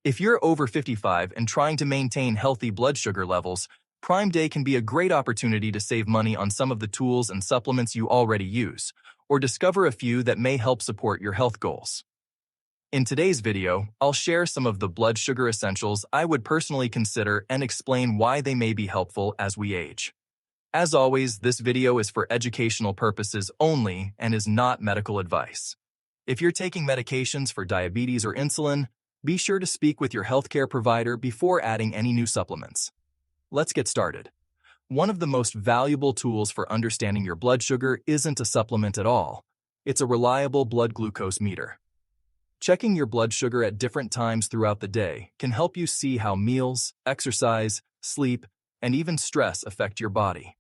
If you're over 55 and trying to maintain healthy blood sugar levels, Prime Day can be a great opportunity to save money on some of the tools and supplements you already use, or discover a few that may help support your health goals. In today's video, I'll share some of the blood sugar essentials I would personally consider and explain why they may be helpful as we age. As always, this video is for educational purposes only and is not medical advice. If you're taking medications for diabetes or insulin, be sure to speak with your healthcare provider before adding any new supplements. Let's get started. One of the most valuable tools for understanding your blood sugar isn't a supplement at all. It's a reliable blood glucose meter. Checking your blood sugar at different times throughout the day can help you see how meals, exercise, sleep, and even stress affect your body.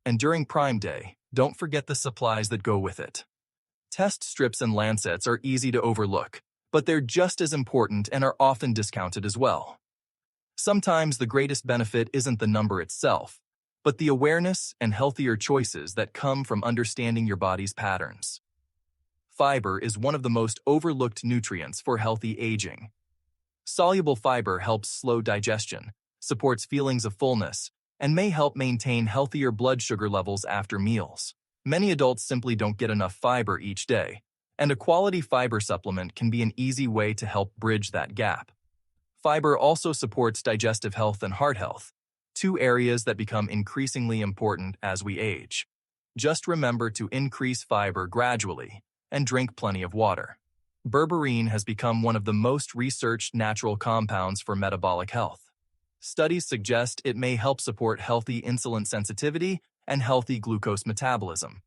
And during Prime Day, don't forget the supplies that go with it. Test strips and lancets are easy to overlook, but they're just as important and are often discounted as well. Sometimes the greatest benefit isn't the number itself, but the awareness and healthier choices that come from understanding your body's patterns. Fiber is one of the most overlooked nutrients for healthy aging. Soluble fiber helps slow digestion, supports feelings of fullness, and may help maintain healthier blood sugar levels after meals. Many adults simply don't get enough fiber each day, and a quality fiber supplement can be an easy way to help bridge that gap. Fiber also supports digestive health and heart health, two areas that become increasingly important as we age. Just remember to increase fiber gradually and drink plenty of water. Berberine has become one of the most researched natural compounds for metabolic health. Studies suggest it may help support healthy insulin sensitivity and healthy glucose metabolism.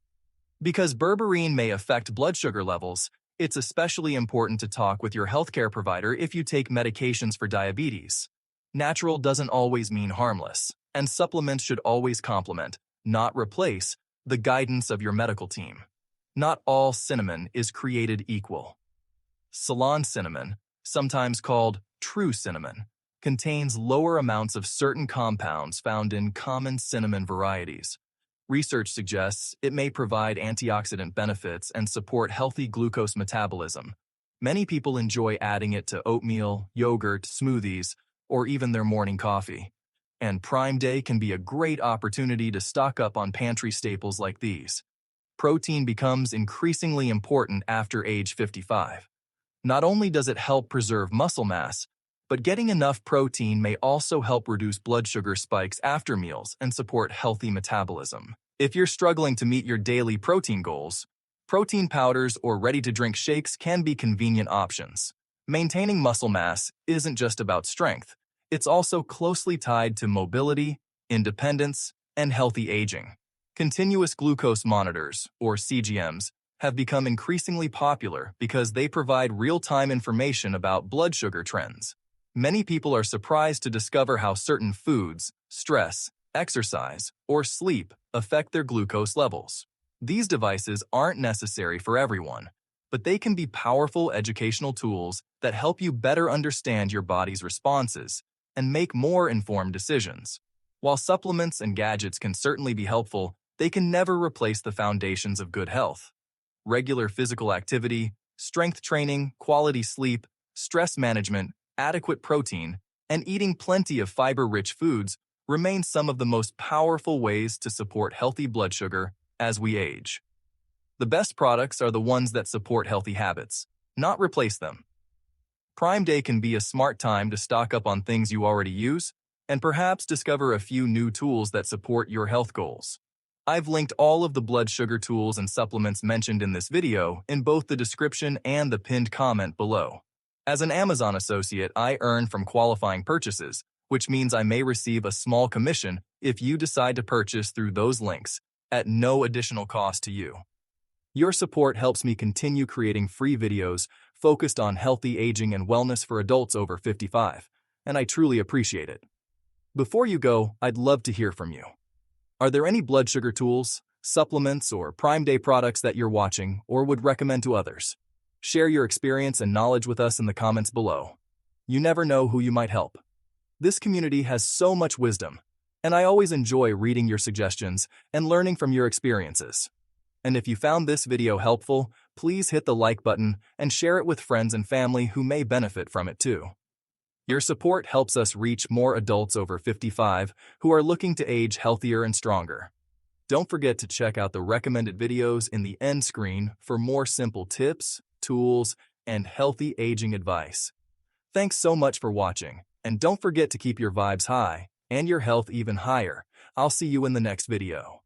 Because berberine may affect blood sugar levels, it's especially important to talk with your healthcare provider if you take medications for diabetes. Natural doesn't always mean harmless, and supplements should always complement, not replace, the guidance of your medical team. Not all cinnamon is created equal. Ceylon cinnamon, sometimes called true cinnamon, contains lower amounts of certain compounds found in common cinnamon varieties. Research suggests it may provide antioxidant benefits and support healthy glucose metabolism. Many people enjoy adding it to oatmeal, yogurt, smoothies, or even their morning coffee. And Prime Day can be a great opportunity to stock up on pantry staples like these. Protein becomes increasingly important after age 55. Not only does it help preserve muscle mass, but getting enough protein may also help reduce blood sugar spikes after meals and support healthy metabolism. If you're struggling to meet your daily protein goals, protein powders or ready-to-drink shakes can be convenient options. Maintaining muscle mass isn't just about strength. It's also closely tied to mobility, independence, and healthy aging. Continuous glucose monitors, or CGMs, have become increasingly popular because they provide real-time information about blood sugar trends. Many people are surprised to discover how certain foods, stress, exercise, or sleep affect their glucose levels. These devices aren't necessary for everyone, but they can be powerful educational tools that help you better understand your body's responses and make more informed decisions. While supplements and gadgets can certainly be helpful, they can never replace the foundations of good health. Regular physical activity, strength training, quality sleep, stress management, adequate protein, and eating plenty of fiber-rich foods remain some of the most powerful ways to support healthy blood sugar as we age. The best products are the ones that support healthy habits, not replace them. Prime Day can be a smart time to stock up on things you already use and perhaps discover a few new tools that support your health goals. I've linked all of the blood sugar tools and supplements mentioned in this video in both the description and the pinned comment below. As an Amazon associate, I earn from qualifying purchases, which means I may receive a small commission if you decide to purchase through those links at no additional cost to you. Your support helps me continue creating free videos focused on healthy aging and wellness for adults over 55, and I truly appreciate it. Before you go, I'd love to hear from you. Are there any blood sugar tools, supplements, or Prime Day products that you're watching or would recommend to others? Share your experience and knowledge with us in the comments below. You never know who you might help. This community has so much wisdom, and I always enjoy reading your suggestions and learning from your experiences. And if you found this video helpful, please hit the like button and share it with friends and family who may benefit from it too. Your support helps us reach more adults over 55 who are looking to age healthier and stronger. Don't forget to check out the recommended videos in the end screen for more simple tips, tools, and healthy aging advice. Thanks so much for watching, and don't forget to keep your vibes high and your health even higher. I'll see you in the next video.